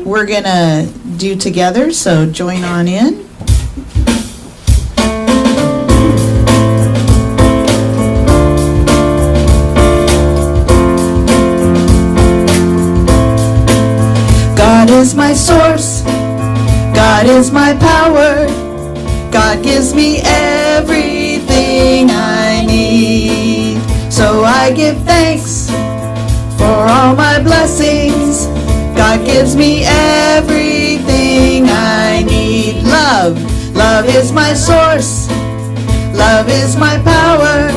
we're going to do together, so join on in. God is my source, God is my power, God gives me everything I need. So I give thanks for all my blessings, God gives me everything I need. Love is my source, love is my power,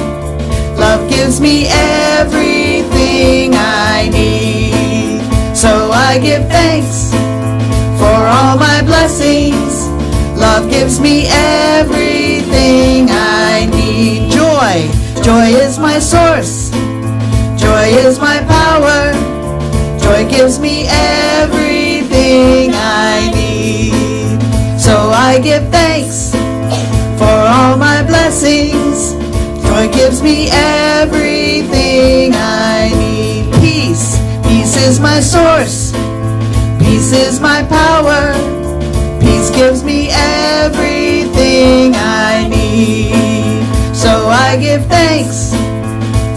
love gives me everything I need. So I give thanks for all my blessings, love gives me everything I need. Joy is my source, joy is my power, joy gives me everything I need. So I give thanks for all my blessings, joy gives me everything I need. Peace is my source, peace is my power, peace gives me everything I need. So I give thanks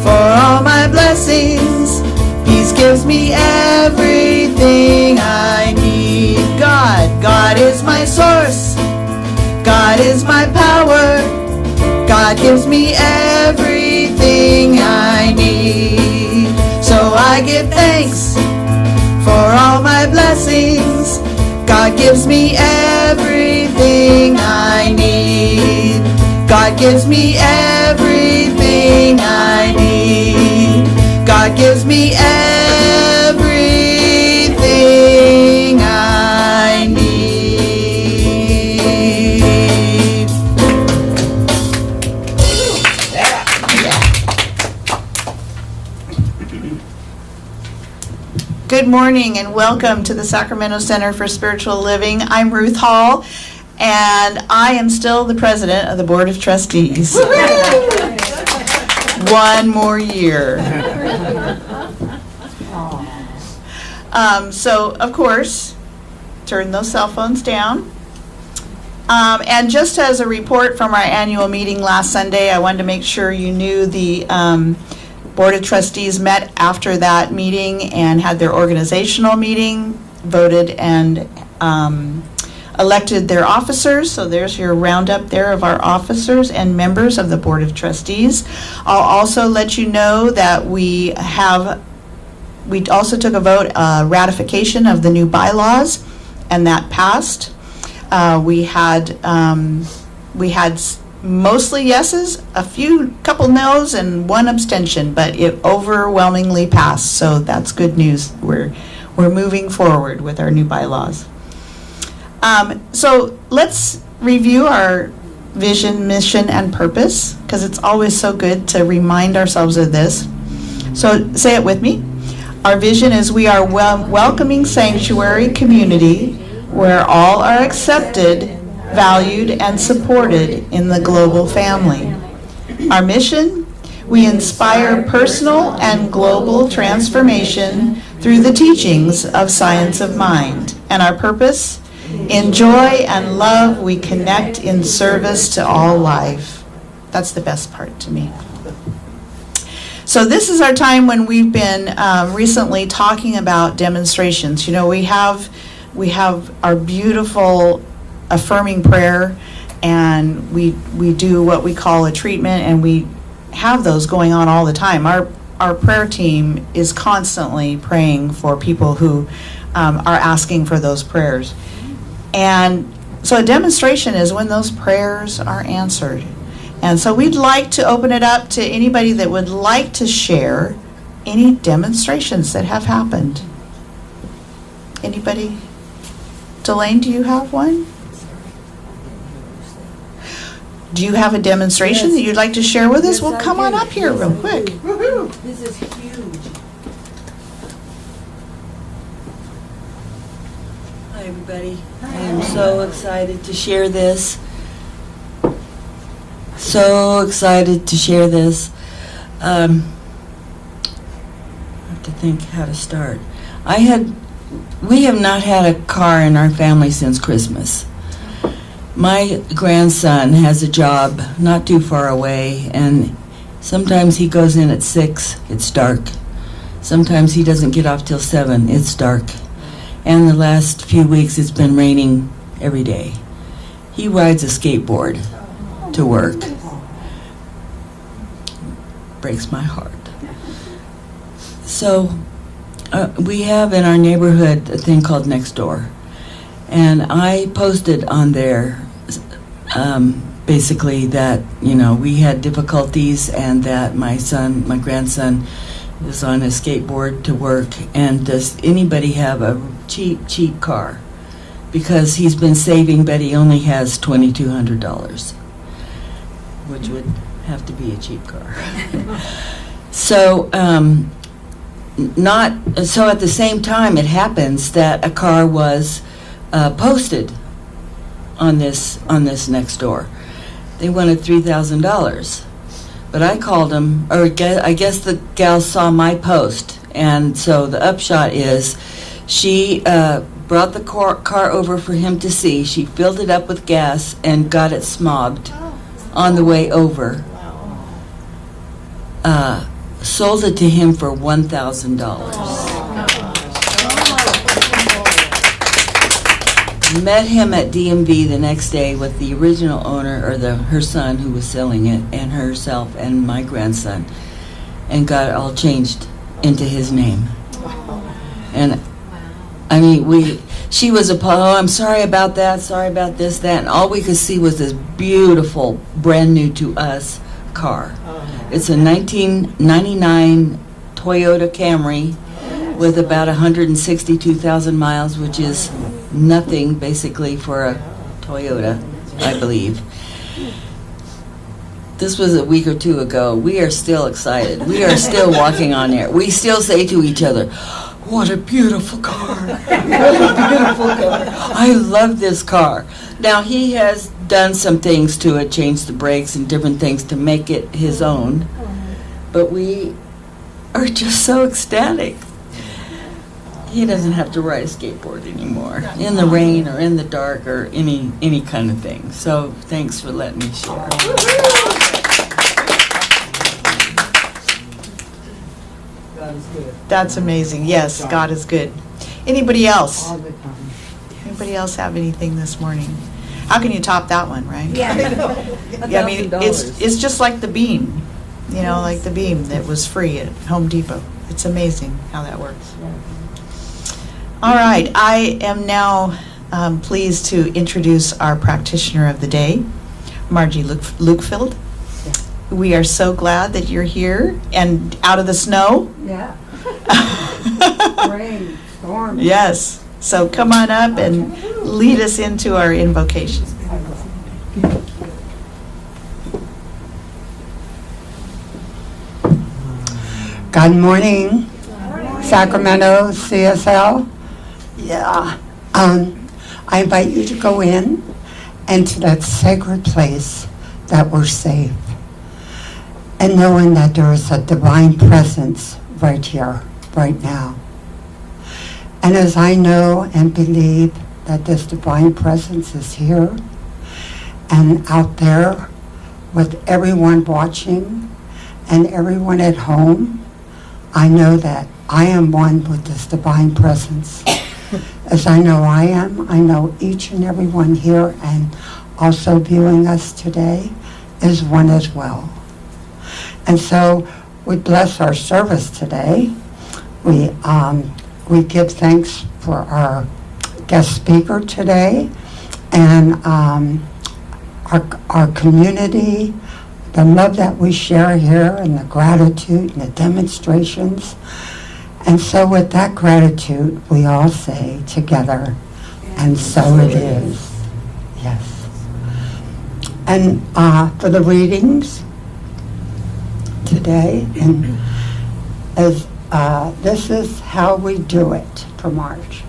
for all my blessings, peace gives me everything I need. God is my source, God is my power, God gives me everything I need. So I give thanks for all my blessings, God gives me everything I need. God gives me everything I need. God gives me everything I need. Good morning and welcome to the Sacramento Center for Spiritual Living. I'm Ruth Hall, and I am still the president of the Board of Trustees. One more year. So, of course, turn those cell phones down. And just as a report from our annual meeting last Sunday, I wanted to make sure you knew the Board of Trustees met after that meeting and had their organizational meeting, voted and elected their officers. So there's your roundup there of our officers and members of the Board of Trustees. I'll also let you know that we also took a vote, ratification of the new bylaws, and that passed. We had mostly yeses, couple no's, and one abstention, but it overwhelmingly passed. So that's good news. We're moving forward with our new bylaws. So let's review our vision, mission, and purpose, because it's always so good to remind ourselves of this. So say it with me. Our vision is we are welcoming sanctuary community where all are accepted, valued, and supported in the global family. Our mission, we inspire personal and global transformation through the teachings of Science of Mind. And our purpose, in joy and love, we connect in service to all life. That's the best part to me. So this is our time when we've been recently talking about demonstrations. You know, we have our beautiful affirming prayer, and we do what we call a treatment, and we have those going on all the time. Our prayer team is constantly praying for people who are asking for those prayers. And so a demonstration is when those prayers are answered. And so we'd like to open it up to anybody that would like to share any demonstrations that have happened. Anybody? Delane, do you have one? Do you have a demonstration that you'd like to share with us? Well, come on up here real quick. This is huge. Hi, everybody. I am so excited to share this. So excited to share this. I have to think how to start. I had We have not had a car in our family since Christmas. My grandson has a job not too far away, and sometimes he goes in at 6, it's dark. Sometimes he doesn't get off till 7, it's dark. And the last few weeks it's been raining every day. He rides a skateboard to work. Breaks my heart. So we have in our neighborhood a thing called Nextdoor, and I posted on there basically that we had difficulties and that my grandson is on a skateboard to work, and does anybody have a cheap car, because he's been saving but he only has $2,200, which would have to be a cheap car. So at the same time, it happens that a car was posted on this Nextdoor. They wanted $3,000, but I called them, or I guess the gal saw my post, and so the upshot is she brought the car over for him to see. She filled it up with gas and got it smogged on the way over. Sold it to him for $1,000. Met him at DMV the next day with the original owner, or her son who was selling it, and herself and my grandson, and got it all changed into his name. And I mean, she was I'm sorry about that, sorry about this, that, and all we could see was this beautiful, brand new to us car. It's a 1999 Toyota Camry with about 162,000 miles, which is nothing basically for a Toyota, I believe. This was a week or two ago. We are still excited. We are still walking on air. We still say to each other, "What a beautiful car. What a beautiful car. I love this car." Now, he has done some things to it, changed the brakes and different things to make it his own. But we are just so ecstatic. He doesn't have to ride a skateboard anymore, in the rain or in the dark or any kind of thing. So thanks for letting me share. God is good. That's amazing. Yes, God is good. Anybody else? All the time. Anybody else have anything this morning? How can you top that one, right? Yeah. Yeah, I mean, it's just like the beam, like the beam that was free at Home Depot. It's amazing how that works. All right, I am now pleased to introduce our practitioner of the day, Margie Lukefield. We are so glad that you're here and out of the snow. Yeah. Rain, storm. Yes, so come on up and lead us into our invocation. Good morning, Sacramento, CSL. Yeah. I invite you to go in and to that sacred place that we're safe, and knowing that there is a divine presence right here, right now. And as I know and believe that this divine presence is here and out there with everyone watching and everyone at home, I know that I am one with this divine presence. As I know I am, I know each and every one here and also viewing us today is one as well. And so we bless our service today. We give thanks for our guest speaker today and our community, the love that we share here and the gratitude and the demonstrations. And so with that gratitude, we all say together, and so it is. Yes. And for the readings today, and as this is how we do it for March.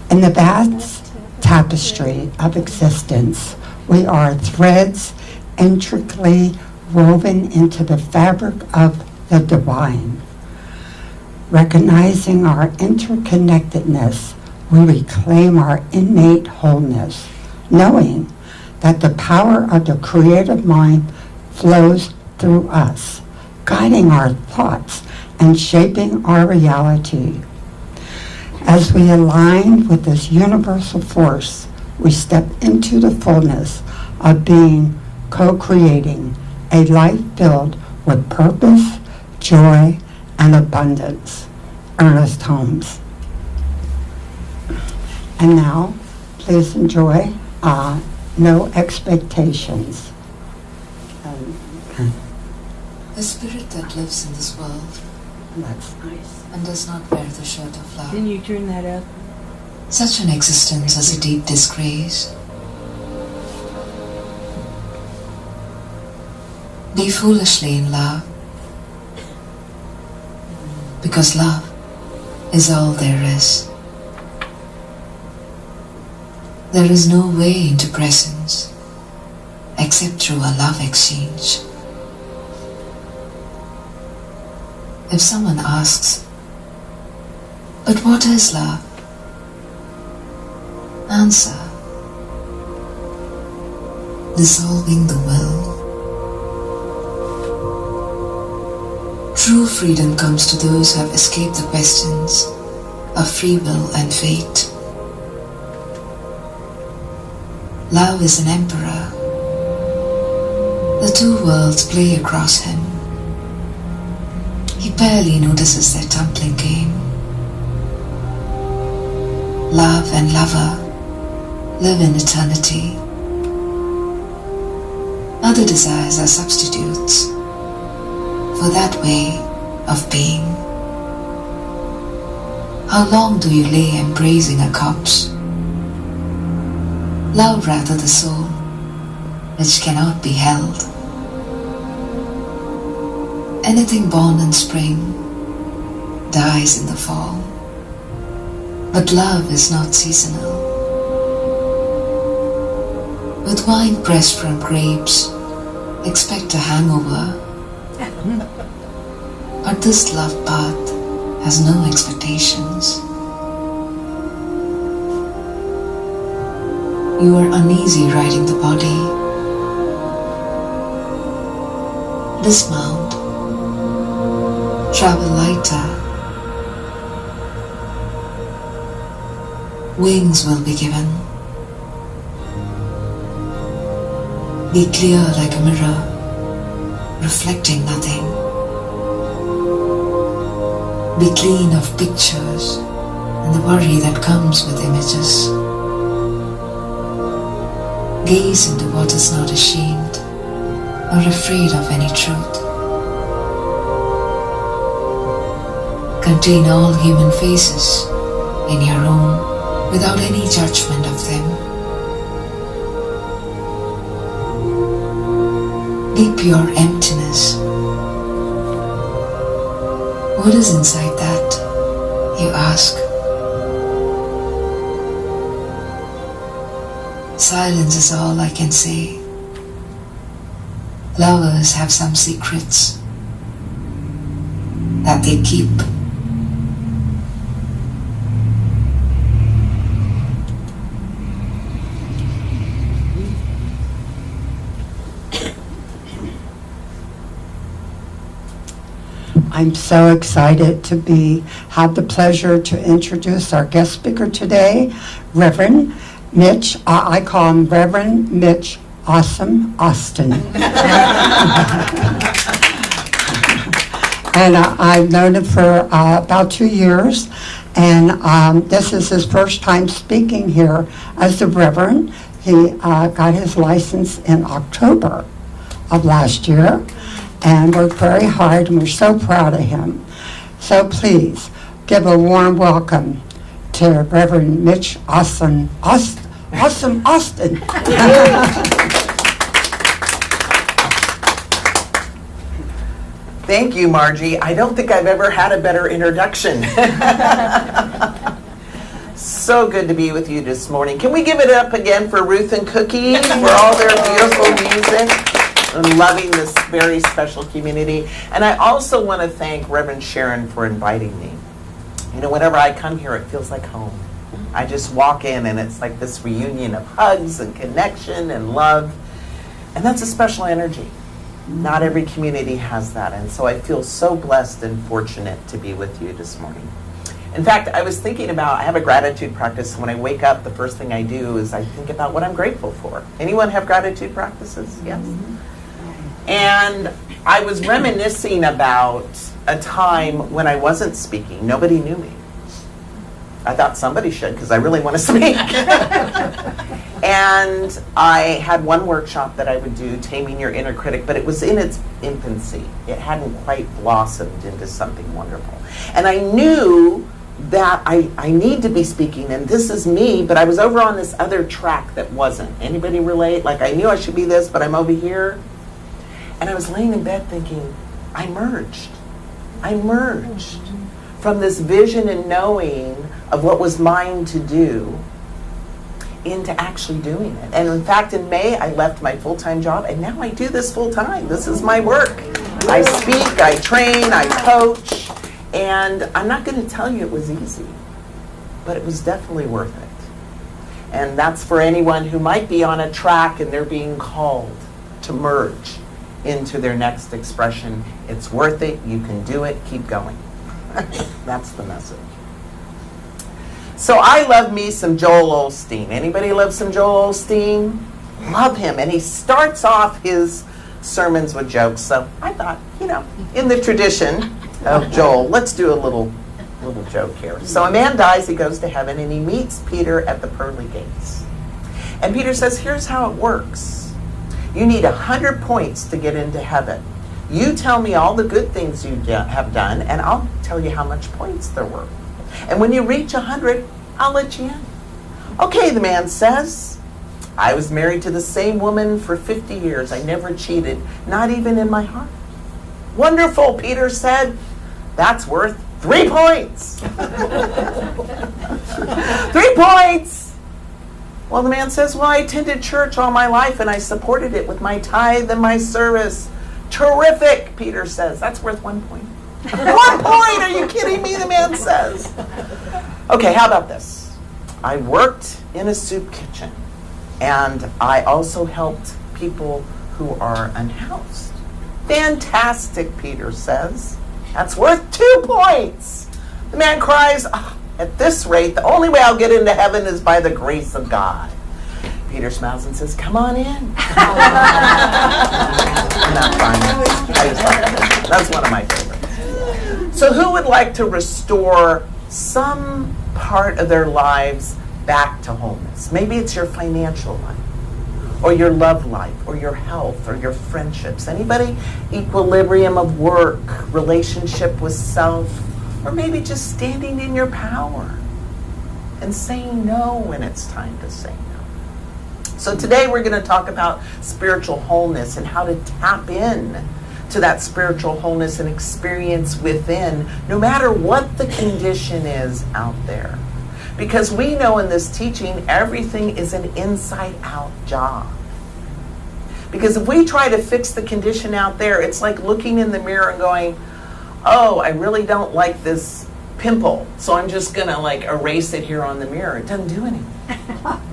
In the vast tapestry of existence, we are threads intricately woven into the fabric of the divine. Recognizing our interconnectedness, we reclaim our innate wholeness, knowing that the power of the creative mind flows through us, guiding our thoughts and shaping our reality. As we align with this universal force, we step into the fullness of being co-creating a life filled with purpose, joy, and abundance. Ernest Holmes. And now, please enjoy No Expectations. The spirit that lives in this world That's nice. and does not wear the shirt of love. Can you turn that up? Such an existence is a deep disgrace. Be foolishly in love, because love is all there is. There is no way into presence except through a love exchange. If someone asks, "But what is love?" Answer, dissolving the will. True freedom comes to those who have escaped the questions of free will and fate. Love is an emperor. The two worlds play across him. He barely notices their tumbling game. Love and lover live in eternity. Other desires are substitutes for that way of being. How long do you lay embracing a corpse? Love rather the soul, which cannot be held. Anything born in spring dies in the fall, but love is not seasonal. With wine pressed from grapes, expect a hangover. But this love path has no expectations. You are uneasy riding the body. Dismount. Travel lighter. Wings will be given. Be clear like a mirror, reflecting nothing. Be clean of pictures and the worry that comes with images. Gaze into what is not ashamed or afraid of any truth. Contain all human faces in your own without any judgment of them. Be pure emptiness. What is inside that, you ask? Silence is all I can say. Lovers have some secrets that they keep. I'm so excited to have the pleasure to introduce our guest speaker today, Reverend Mitch. I call him Reverend Mitch Austin. And I've known him for about 2 years, and this is his first time speaking here as the Reverend. He got his license in October of last year, and worked very hard, and we're so proud of him. So please give a warm welcome to Reverend Mitch Austin. Austin. Thank you, Margie. I don't think I've ever had a better introduction. So good to be with you this morning. Can we give it up again for Ruth and Cookie for all their beautiful music? I'm loving this very special community. And I also want to thank Reverend Sharon for inviting me. You know, whenever I come here, it feels like home. I just walk in and it's like this reunion of hugs and connection and love. And that's a special energy. Not every community has that. And so I feel so blessed and fortunate to be with you this morning. In fact, I was thinking about, I have a gratitude practice. When I wake up, the first thing I do is I think about what I'm grateful for. Anyone have gratitude practices? Yes? And I was reminiscing about a time when I wasn't speaking. Nobody knew me. I thought somebody should because I really want to speak. And I had one workshop that I would do, Taming Your Inner Critic, but it was in its infancy. It hadn't quite blossomed into something wonderful. And I knew that I need to be speaking, and this is me, but I was over on this other track that wasn't. Anybody relate? Like I knew I should be this, but I'm over here. And I was laying in bed thinking, I merged from this vision and knowing of what was mine to do into actually doing it. And in fact, in May, I left my full-time job, and now I do this full-time. This is my work. I speak, I train, I coach, and I'm not going to tell you it was easy, but it was definitely worth it. And that's for anyone who might be on a track and they're being called to merge into their next expression. It's worth it. You can do it. Keep going. That's the message. So I love me some Joel Osteen. Anybody love some Joel Osteen? Love him. And he starts off his sermons with jokes. So I thought, in the tradition of Joel, let's do a little joke here. So a man dies, he goes to heaven, and he meets Peter at the pearly gates. And Peter says, here's how it works. You need 100 points to get into heaven. You tell me all the good things you have done, and I'll tell you how much points there were. And when you reach 100, I'll let you in. Okay, the man says, I was married to the same woman for 50 years. I never cheated, not even in my heart. Wonderful, Peter said. That's worth 3 points. 3 points. Well, the man says, well, I attended church all my life and I supported it with my tithe and my service. Terrific, Peter says. That's worth 1 point. 1 point? Are you kidding me? The man says. Okay, how about this? I worked in a soup kitchen and I also helped people who are unhoused. Fantastic, Peter says. That's worth 2 points. The man cries, at this rate, the only way I'll get into heaven is by the grace of God. Peter smiles and says, come on in. Isn't that fun? I just like that. That's one of my favorites. So who would like to restore some part of their lives back to wholeness? Maybe it's your financial life, or your love life, or your health, or your friendships. Anybody? Equilibrium of work, relationship with self, or maybe just standing in your power and saying no when it's time to say no. So today we're going to talk about spiritual wholeness and how to tap in to that spiritual wholeness and experience within, no matter what the condition is out there. Because we know in this teaching, everything is an inside-out job. Because if we try to fix the condition out there, it's like looking in the mirror and going, oh, I really don't like this pimple, so I'm just going to erase it here on the mirror. It doesn't do anything,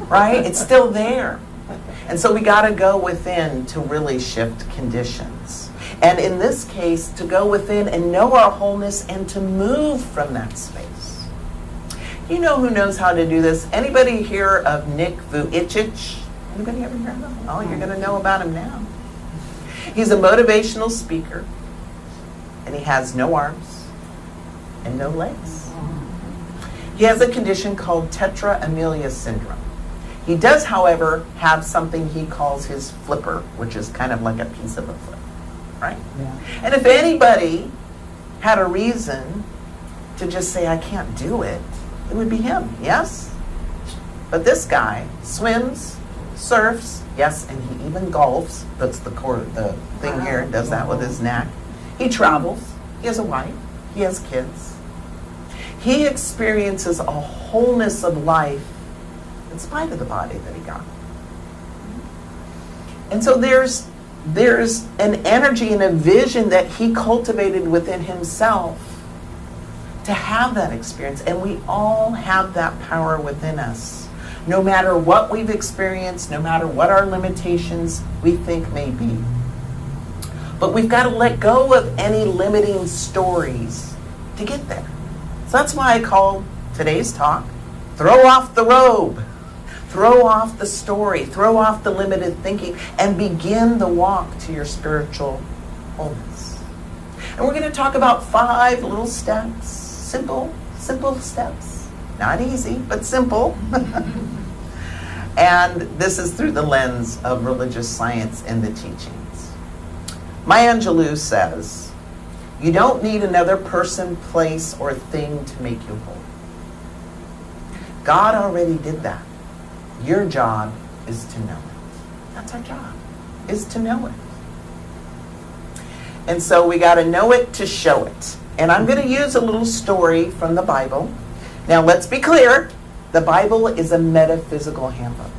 right? It's still there. And so we got to go within to really shift conditions. And in this case, to go within and know our wholeness and to move from that space. You know who knows how to do this? Anybody hear of Nick Vujicic? Anybody ever hear of him? Oh, you're going to know about him now. He's a motivational speaker, and he has no arms and no legs. He has a condition called tetraamelia syndrome. He does, however, have something he calls his flipper, which is kind of like a piece of a flip, right? Yeah. And if anybody had a reason to just say, I can't do it, it would be him, yes? But this guy swims, surfs, yes, and he even golfs, puts the thing here and does that with his neck. He travels, he has a wife, he has kids. He experiences a wholeness of life in spite of the body that he got. And so there's an energy and a vision that he cultivated within himself to have that experience. And we all have that power within us. No matter what we've experienced, no matter what our limitations we think may be. But we've got to let go of any limiting stories to get there. So that's why I call today's talk, Throw Off the Robe. Throw off the story, throw off the limited thinking, and begin the walk to your spiritual wholeness. And we're going to talk about 5 little steps, simple steps. Not easy, but simple. And this is through the lens of religious science and the teachings. Maya Angelou says, you don't need another person, place, or thing to make you whole. God already did that. Your job is to know it. That's our job, is to know it. And so we got to know it to show it. And I'm going to use a little story from the Bible. Now let's be clear, the Bible is a metaphysical handbook.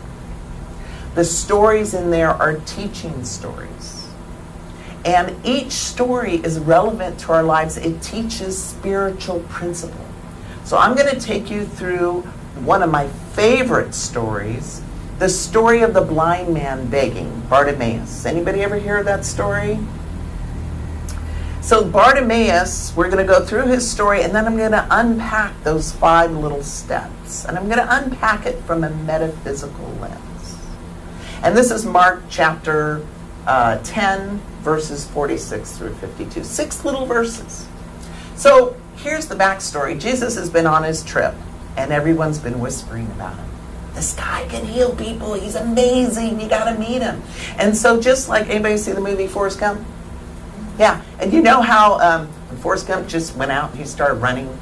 The stories in there are teaching stories. And each story is relevant to our lives. It teaches spiritual principle. So I'm going to take you through one of my favorite stories, the story of the blind man begging, Bartimaeus. Anybody ever hear that story? So Bartimaeus, we're going to go through his story, and then I'm going to unpack those 5 little steps. And I'm going to unpack it from a metaphysical lens. And this is Mark chapter 10, verses 46 through 52. 6 little verses. So here's the backstory. Jesus has been on his trip. And everyone's been whispering about him. This guy can heal people. He's amazing. You got to meet him. And so just like, anybody see the movie Forrest Gump? Yeah. And you know how when Forrest Gump just went out and he started running,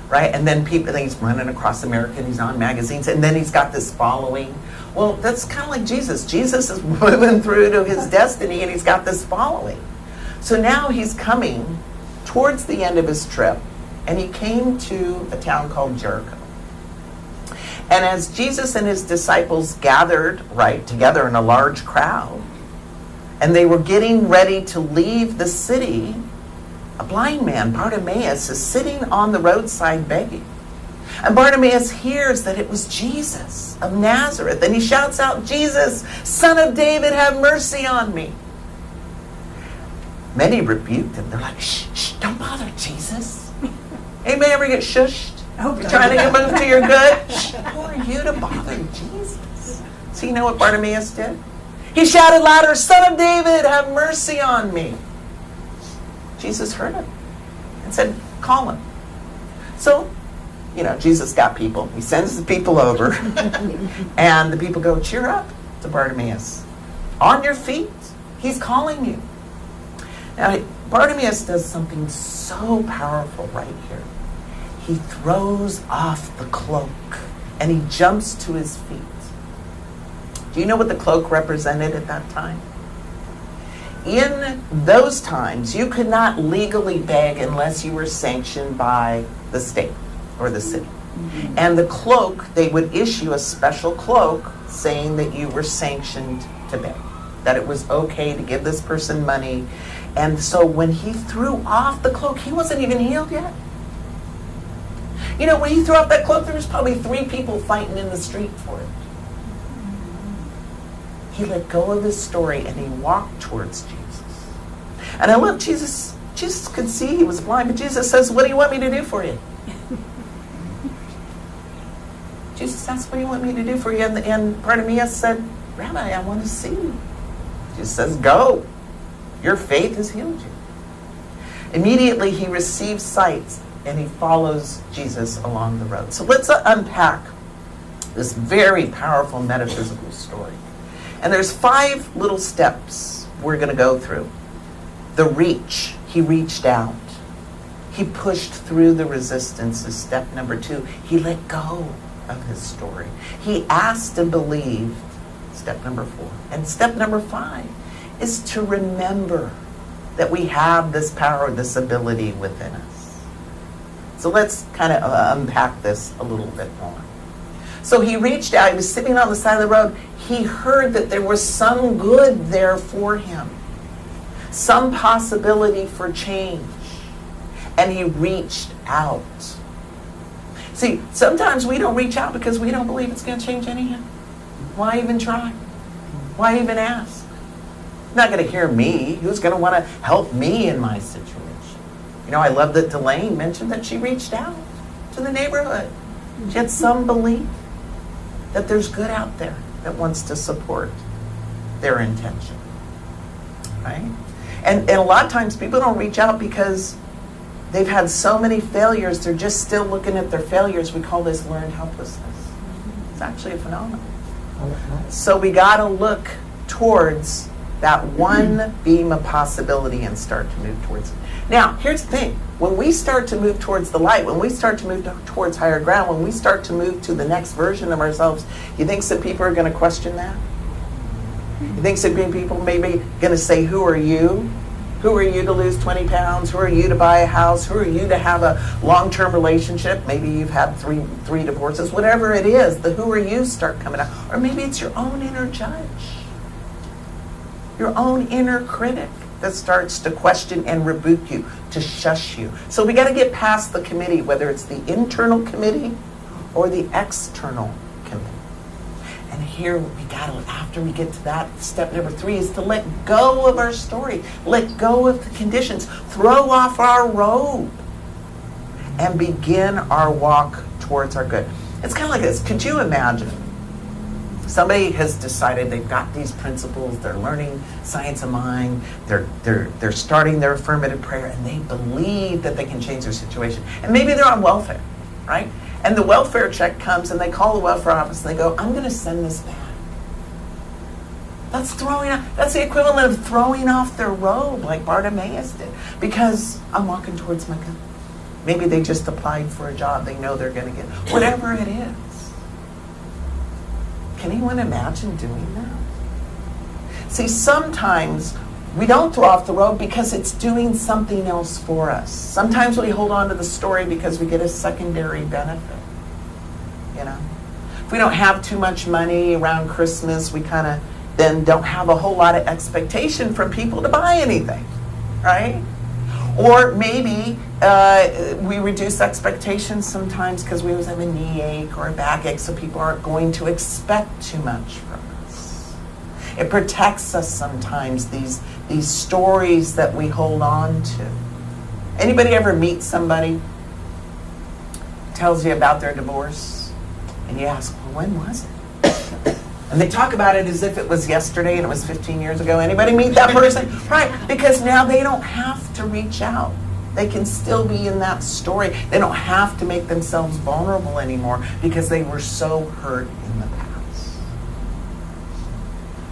right? And then he's running across America and he's on magazines. And then he's got this following. Well, that's kind of like Jesus. Jesus is moving through to his destiny and he's got this following. So now he's coming towards the end of his trip. And he came to a town called Jericho. And as Jesus and his disciples gathered, right, together in a large crowd, and they were getting ready to leave the city, a blind man, Bartimaeus, is sitting on the roadside begging. And Bartimaeus hears that it was Jesus of Nazareth, and he shouts out, Jesus, Son of David, have mercy on me. Many rebuked him. They're like, shh, don't bother Jesus. Anybody ever get shushed? You're trying to get moved to your good? Who are you to bother Jesus? So you know what Bartimaeus did? He shouted louder, Son of David, have mercy on me. Jesus heard him and said, call him. So, Jesus got people. He sends the people over. And the people go, cheer up to Bartimaeus. On your feet. He's calling you. Now, Bartimaeus does something so powerful right here. He throws off the cloak and he jumps to his feet. Do you know what the cloak represented at that time? In those times, you could not legally beg unless you were sanctioned by the state or the city. Mm-hmm. And the cloak, they would issue a special cloak saying that you were sanctioned to beg, that it was okay to give this person money. And so when he threw off the cloak, he wasn't even healed yet. When he threw off that cloak, there was probably 3 people fighting in the street for it. He let go of his story and he walked towards Jesus. And I love Jesus. Jesus could see he was blind, but Jesus says, what do you want me to do for you? Jesus asked, what do you want me to do for you? And Bartimaeus said, Rabbi, I want to see. Jesus says, go. Your faith has healed you. Immediately he receives sight and he follows Jesus along the road. So let's unpack this very powerful metaphysical story. And there's 5 little steps we're going to go through. The reach. He reached out. He pushed through the resistance is step number 2. He let go of his story. He asked and believed, step number 4. And step number 5 is to remember that we have this power, this ability within us. So let's kind of unpack this a little bit more. So he reached out. He was sitting on the side of the road. He heard that there was some good there for him, some possibility for change. And he reached out. See, sometimes we don't reach out because we don't believe it's going to change anyhow. Why even try? Why even ask? Not going to hear me. Who's going to want to help me in my situation? You know, I love that Delane mentioned that she reached out to the neighborhood. She had some belief that there's good out there that wants to support their intention, right? And a lot of times people don't reach out because they've had so many failures, they're just still looking at their failures. We call this learned helplessness. It's actually a phenomenon. So we got to look towards that one beam of possibility and start to move towards it. Now, here's the thing. When we start to move towards the light, when we start to move towards higher ground, when we start to move to the next version of ourselves, you think some people are going to question that? You think some people maybe going to say, who are you? Who are you to lose 20 pounds? Who are you to buy a house? Who are you to have a long-term relationship? Maybe you've had three divorces. Whatever it is, the who are you start coming out. Or maybe it's your own inner judge. Your own inner critic that starts to question and rebuke you, to shush you. So we got to get past the committee, whether it's the internal committee or the external committee. And here we got to, after we get to that, step number 3 is to let go of our story. Let go of the conditions. Throw off our robe and begin our walk towards our good. It's kind of like this. Could you imagine? Somebody has decided they've got these principles, they're learning science of mind, they're starting their affirmative prayer, and they believe that they can change their situation. And maybe they're on welfare, right? And the welfare check comes and they call the welfare office and they go, I'm going to send this back. That's the equivalent of throwing off their robe like Bartimaeus did, because I'm walking towards my good. Maybe they just applied for a job they know they're going to get. Whatever it is. Can anyone imagine doing that? See, sometimes we don't throw off the robe because it's doing something else for us. Sometimes we hold on to the story because we get a secondary benefit. You know, if we don't have too much money around Christmas, we kind of then don't have a whole lot of expectation from people to buy anything, right? Or maybe we reduce expectations sometimes because we always have a knee ache or a back ache, so people aren't going to expect too much from us. It protects us sometimes, these stories that we hold on to. Anybody ever meet somebody, tells you about their divorce, and you ask, well, when was it? And they talk about it as if it was yesterday and it was 15 years ago. Anybody meet that person? Right, because now they don't have to reach out. They can still be in that story. They don't have to make themselves vulnerable anymore because they were so hurt in the past.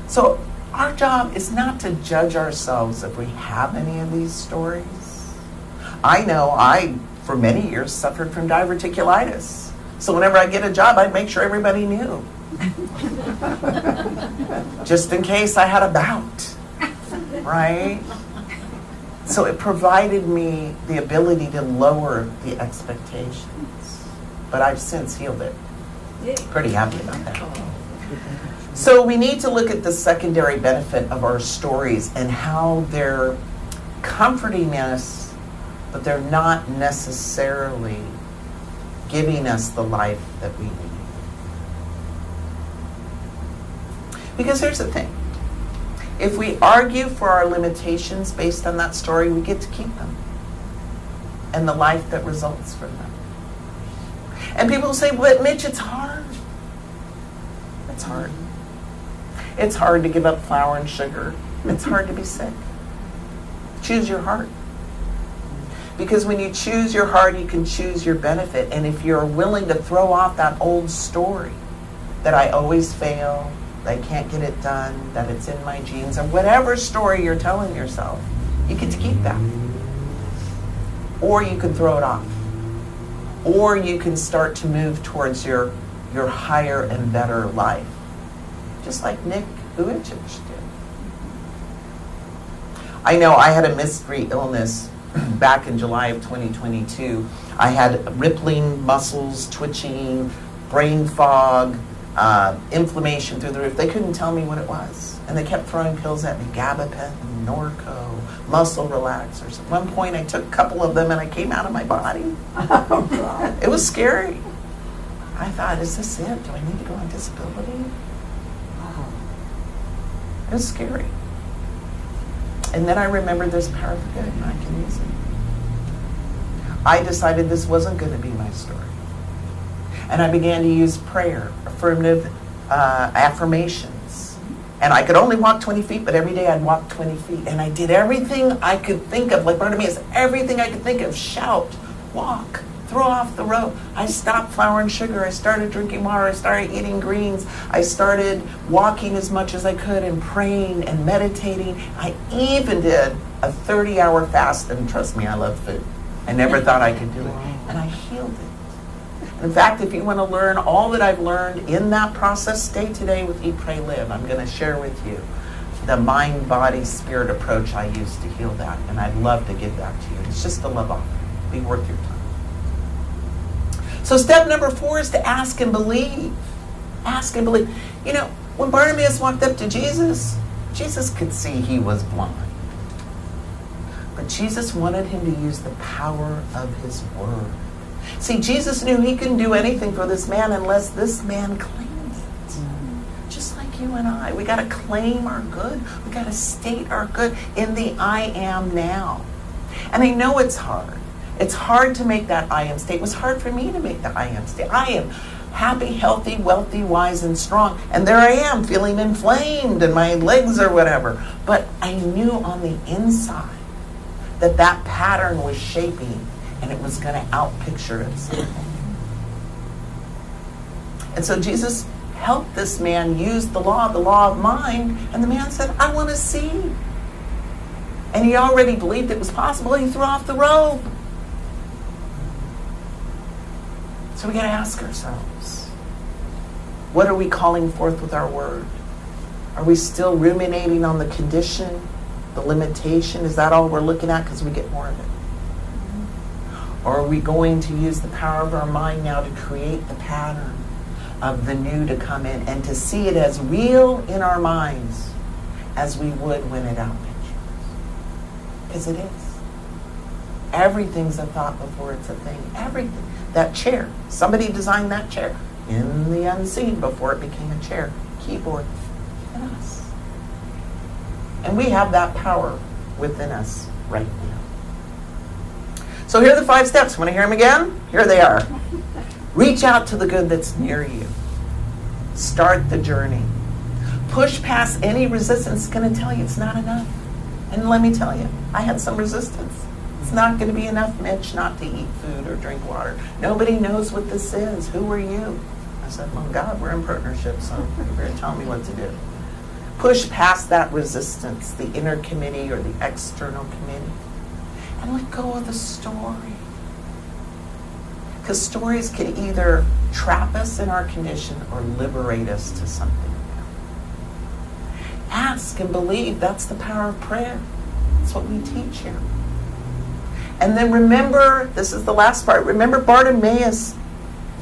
So our job is not to judge ourselves if we have any of these stories. I know I, for many years, suffered from diverticulitis. So whenever I get a job, I'd make sure everybody knew. Just in case I had a bout, right? So it provided me the ability to lower the expectations. But I've since healed it. Pretty happy about that. So we need to look at the secondary benefit of our stories and how they're comforting us, but they're not necessarily giving us the life that we need. Because here's the thing. If we argue for our limitations based on that story, we get to keep them. And the life that results from them. And people will say, but Mitch, it's hard. It's hard. It's hard to give up flour and sugar. It's hard to be sick. Choose your heart. Because when you choose your heart, you can choose your benefit. And if you're willing to throw off that old story that I always fail, that I can't get it done, that it's in my genes, or whatever story you're telling yourself, you get to keep that. Or you can throw it off. Or you can start to move towards your higher and better life. Just like Nick Vujicic did. I know I had a mystery illness back in July of 2022. I had rippling muscles, twitching, brain fog, inflammation through the roof. They couldn't tell me what it was. And they kept throwing pills at me, gabapentin, Norco, muscle relaxers. At one point, I took a couple of them and I came out of my body. Oh, God. It was scary. I thought, is this it? Do I need to go on disability? It was scary. And then I remembered there's power for good and I can use it. I decided this wasn't going to be my story. And I began to use prayer, affirmative affirmations. And I could only walk 20 feet, but every day I'd walk 20 feet. And I did everything I could think of, like Bartimaeus, everything I could think of. Shout, walk, throw off the rope. I stopped flour and sugar. I started drinking water. I started eating greens. I started walking as much as I could and praying and meditating. I even did a 30-hour fast. And trust me, I love food. I never thought I could do it. And I healed it. In fact, if you want to learn all that I've learned in that process, stay today with Eat, Pray, Live. I'm going to share with you the mind, body, spirit approach I use to heal that. And I'd love to give that to you. It's just a love offering. Be worth your time. So step number 4 is to ask and believe. Ask and believe. You know, when Bartimaeus walked up to Jesus, Jesus could see he was blind. But Jesus wanted him to use the power of his word. See, Jesus knew he couldn't do anything for this man unless this man claimed it. Just like you and I. We got to claim our good. We got to state our good in the I am now. And I know it's hard. It's hard to make that I am state. It was hard for me to make the I am state. I am happy, healthy, wealthy, wise, and strong. And there I am feeling inflamed in my legs or whatever. But I knew on the inside that that pattern was shaping and it was going to outpicture itself. And so Jesus helped this man use the law of mind, and the man said, I want to see. And he already believed it was possible. He threw off the robe. So we got to ask ourselves, what are we calling forth with our word? Are we still ruminating on the condition, the limitation? Is that all we're looking at because we get more of it? Or are we going to use the power of our mind now to create the pattern of the new to come in and to see it as real in our minds as we would when it outpictures? Because it is. Everything's a thought before it's a thing. Everything. That chair. Somebody designed that chair in the unseen before it became a chair. Keyboard. In us. And we have that power within us right now. So here are the 5 steps. Want to hear them again? Here they are. Reach out to the good that's near you. Start the journey. Push past any resistance. It's going to tell you it's not enough. And let me tell you, I had some resistance. It's not going to be enough, Mitch, not to eat food or drink water. Nobody knows what this is. Who are you? I said, well, God, we're in partnership, so you better tell me what to do. Push past that resistance, the inner committee or the external committee. And let go of the story. Because stories can either trap us in our condition or liberate us to something new. Ask and believe. That's the power of prayer. That's what we teach here. And then remember, this is the last part, remember Bartimaeus.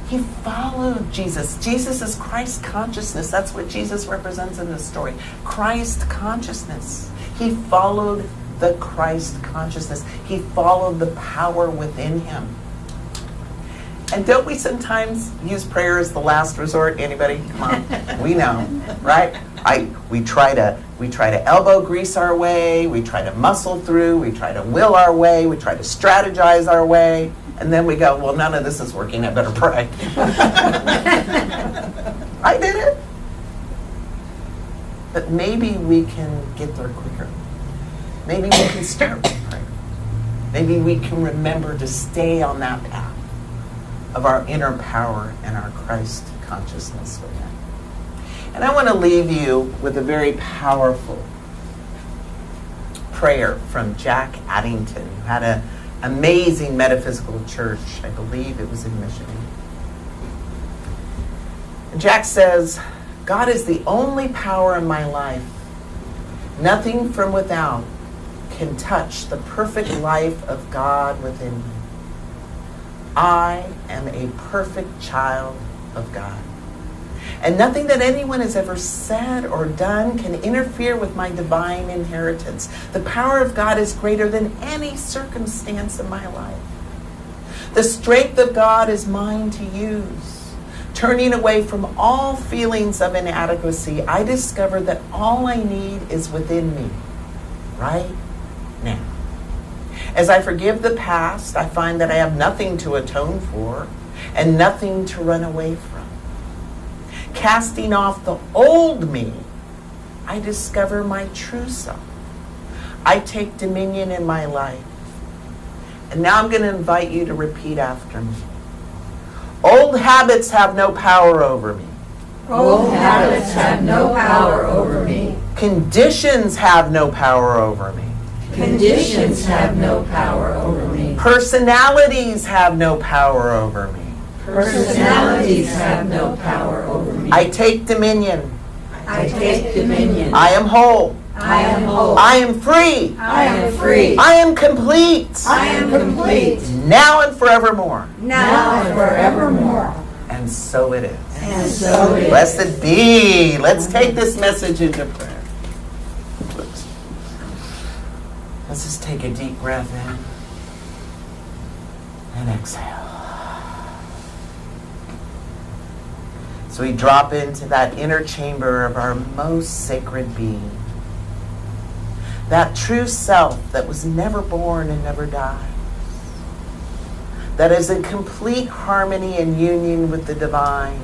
He followed Jesus. Jesus is Christ consciousness. That's what Jesus represents in this story. Christ consciousness. He followed the Christ consciousness. He followed the power within him. And don't we sometimes use prayer as the last resort? Anybody? Come on. We know, right? We try to elbow grease our way. We try to muscle through. We try to will our way. We try to strategize our way. And then we go, well, none of this is working. I better pray. I did it. But maybe we can get there quicker. Maybe we can start with prayer. Maybe we can remember to stay on that path of our inner power and our Christ consciousness within. And I want to leave you with a very powerful prayer from Jack Addington, who had an amazing metaphysical church. I believe it was in Michigan. And Jack says, God is the only power in my life. Nothing from without can touch the perfect life of God within me. I am a perfect child of God. And nothing that anyone has ever said or done can interfere with my divine inheritance. The power of God is greater than any circumstance in my life. The strength of God is mine to use. Turning away from all feelings of inadequacy, I discover that all I need is within me, right now. As I forgive the past, I find that I have nothing to atone for and nothing to run away from. Casting off the old me, I discover my true self. I take dominion in my life. And now I'm going to invite you to repeat after me. Old habits have no power over me. Old habits have no power over me. Conditions have no power over me. Conditions have no power over me. Personalities have no power over me. Personalities have no power over me. I take dominion. I take dominion. I am whole. I am whole. I am free. I am free. I am complete. I am complete. Now and forevermore. Now and forevermore. And so it is. And so it is. Blessed be. Let's take this message into prayer. Oops. Let's just take a deep breath in and exhale. So we drop into that inner chamber of our most sacred being. That true self that was never born and never died. That is in complete harmony and union with the divine.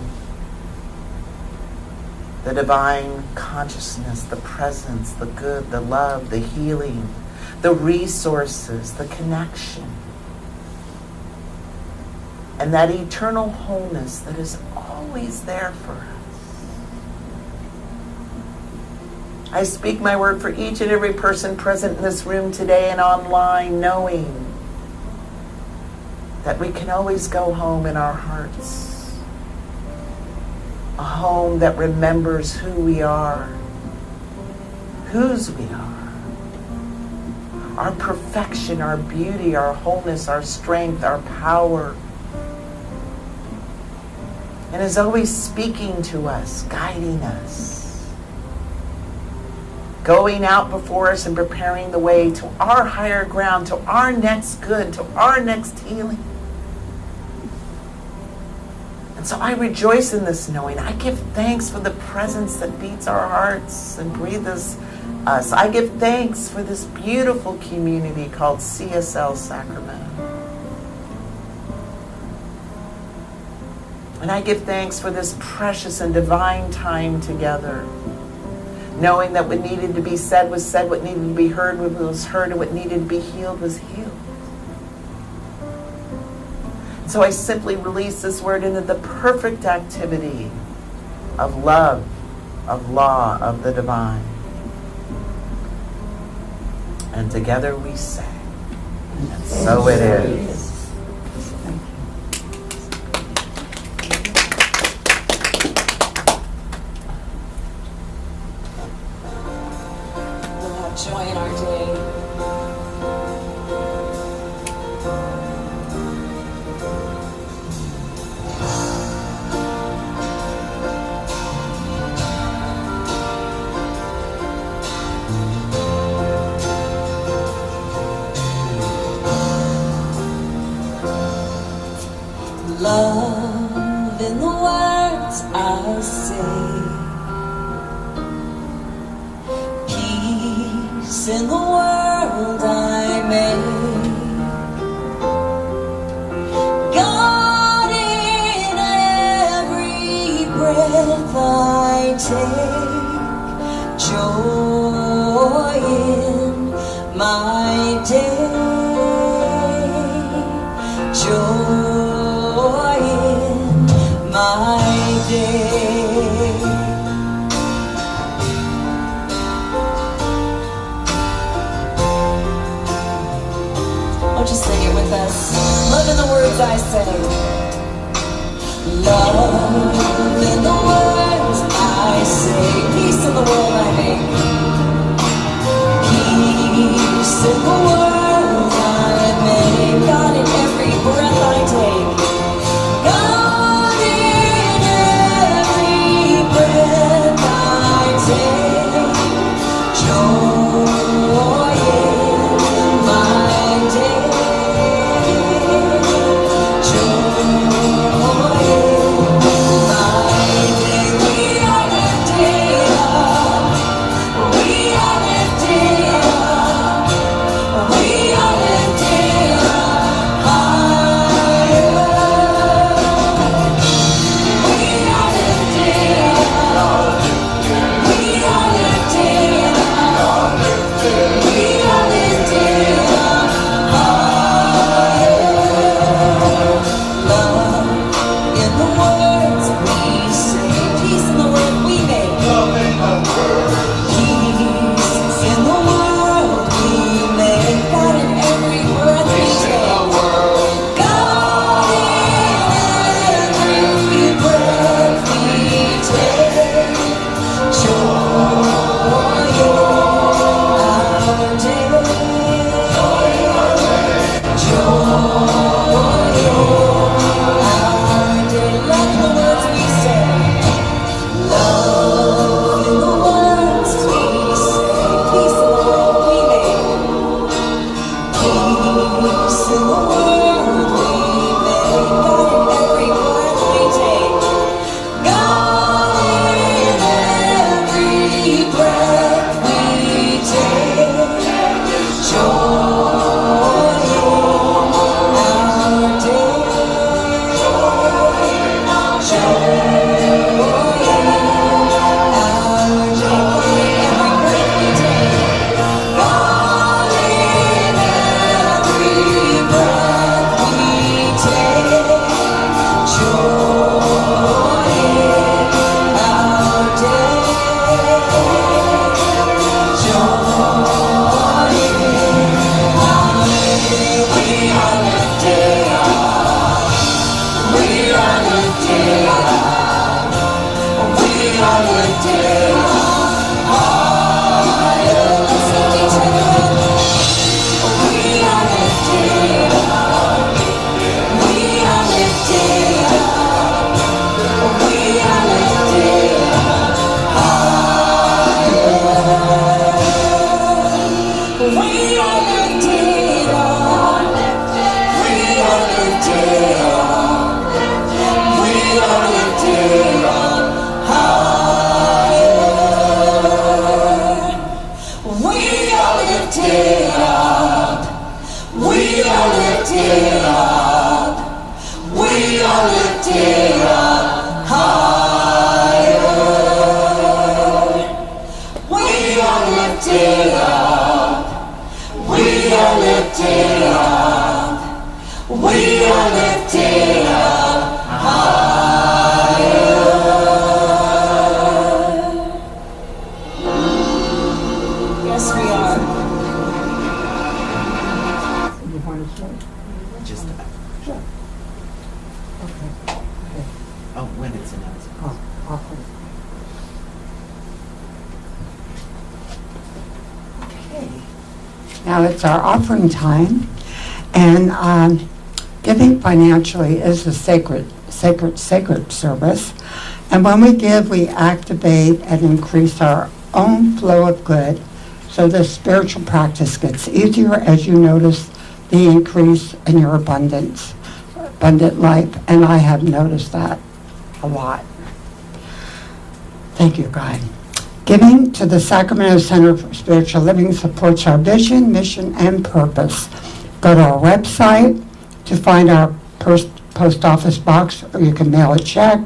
The divine consciousness, the presence, the good, the love, the healing, the resources, the connection. And that eternal wholeness that is always there for us. I speak my word for each and every person present in this room today and online, knowing that we can always go home in our hearts. A home that remembers who we are, whose we are. Our perfection, our beauty, our wholeness, our strength, our power. And is always speaking to us, guiding us, going out before us and preparing the way to our higher ground, to our next good, to our next healing. And so I rejoice in this knowing. I give thanks for the presence that beats our hearts and breathes us. I give thanks for this beautiful community called CSL Sacramento. And I give thanks for this precious and divine time together, knowing that what needed to be said was said, what needed to be heard was heard, and what needed to be healed was healed. So I simply release this word into the perfect activity of love, of law, of the divine. And together we say, and so it is. Joy in our day. Love in the words I say. In the world I made, God in every breath I take, joy in my day, joy in my day. Just sing it with us. Love in the words I say. Love in the words I say. Peace in the world I make. Peace in the world Just about. Sure. Oh, when it's announced. Okay. Now it's our offering time, and giving financially is a sacred service. And when we give, we activate and increase our own flow of good, so the spiritual practice gets easier as you notice the increase in your abundant life, and I have noticed that a lot. Thank you, God. Giving to the Sacramento Center for Spiritual Living supports our vision, mission, and purpose. Go to our website to find our post office box, or you can mail a check,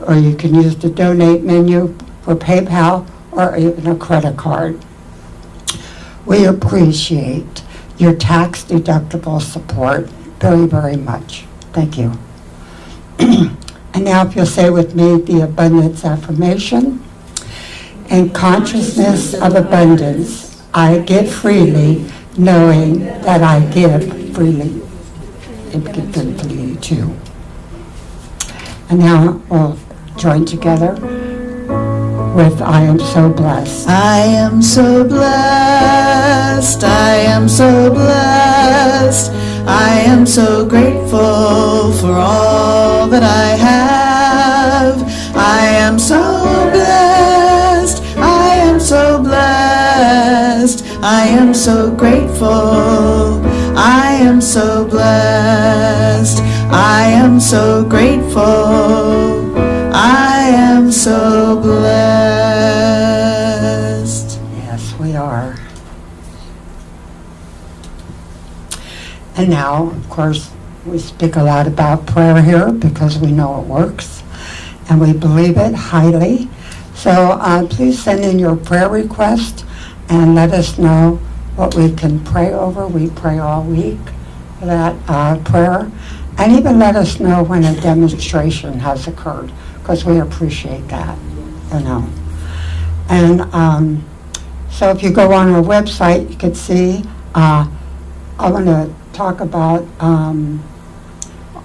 or you can use the donate menu for PayPal or even a credit card. We appreciate your tax-deductible support very, very much. Thank you. And now if you'll say with me the abundance affirmation. In consciousness of abundance, I give freely, knowing that I give freely. And give freely too. And now we'll join together with I am so blessed. I am so blessed. I am so blessed. I am so grateful for all that I have. I am so blessed. I am so blessed. I am so grateful. I am so blessed. I am so grateful. I am so blessed. Yes, we are. And now, of course, we speak a lot about prayer here because we know it works and we believe it highly. So please send in your prayer request and let us know what we can pray over. We pray all week for that prayer. And even let us know when a demonstration has occurred, because we appreciate that, you know. And so if you go on our website, you can see, I want to talk about,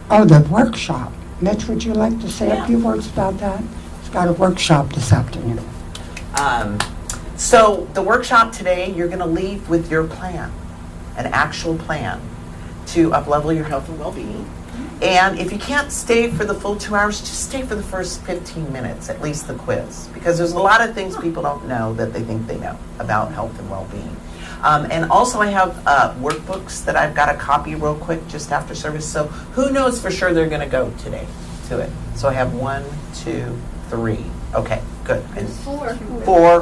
the workshop. Mitch, would you like to say a few words about that? It's got a workshop this afternoon. So the workshop today, you're going to leave with your plan, an actual plan to up-level your health and well-being. And if you can't stay for the full 2 hours, just stay for the first 15 minutes, at least the quiz, because there's a lot of things people don't know that they think they know about health and well-being. And also I have workbooks that I've got to copy real quick just after service. So who knows for sure they're going to go today to it? So I have 1, 2, 3. Okay, good. And 4,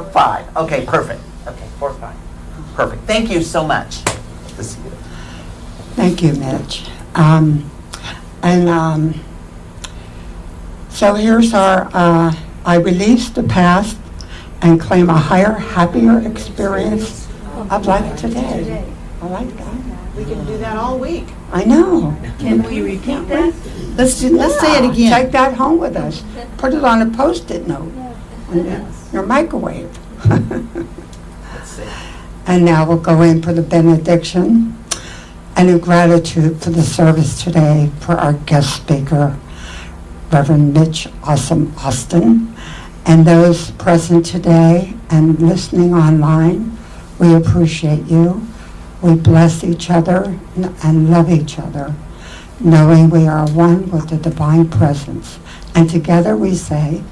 5. Okay, perfect. Okay, 4, 5. Perfect. Thank you so much. Good to see you. Thank you, Mitch. So here's our, I release the past and claim a higher, happier experience of life today. I like that. We can do that all week. I know. Can we repeat that? Let's say it again. Take that home with us. Put it on a Post-it note on your microwave. Let's see. And now we'll go in for the benediction. And in gratitude for the service today for our guest speaker, Reverend Mitch Austin. And those present today and listening online, we appreciate you. We bless each other and love each other, knowing we are one with the divine presence. And together we say,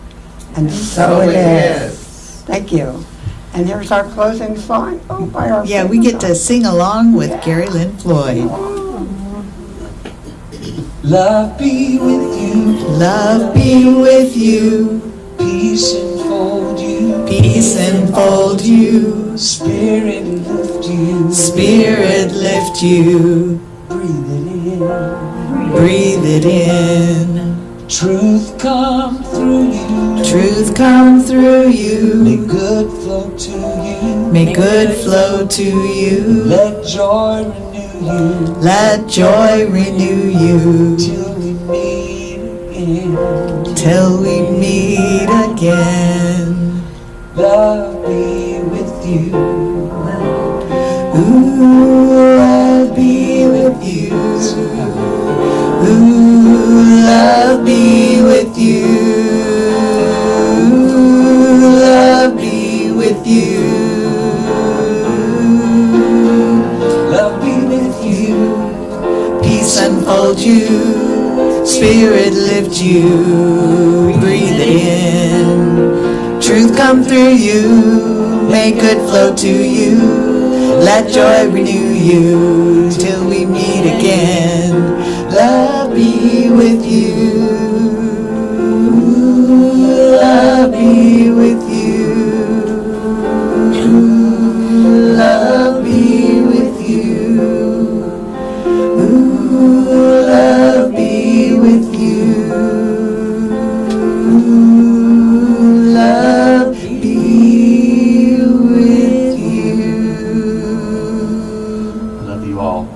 and so it is. Thank you. And here's our closing song. Oh, by our Yeah, we get to sing along with Gary Lynn Floyd. Love be with you, Love be with you, peace enfold you, peace enfold you, spirit lift you, spirit lift you, breathe it in, breathe it in. truth come through you, Truth come through may you, good flow to you, may good flow to you, let joy renew you, let joy renew you, till we meet again. till we meet again. Love be with you, Ooh, I'll be with you. Ooh, love be with you. Love be with you. love be with you, Peace unfold you. Spirit lift you. Breathe it in. Truth come through you. May good flow to you. Let joy renew you till we meet again. Love be with you. Love be with you. Love be with you. Love be with you. Love be with you. love you all.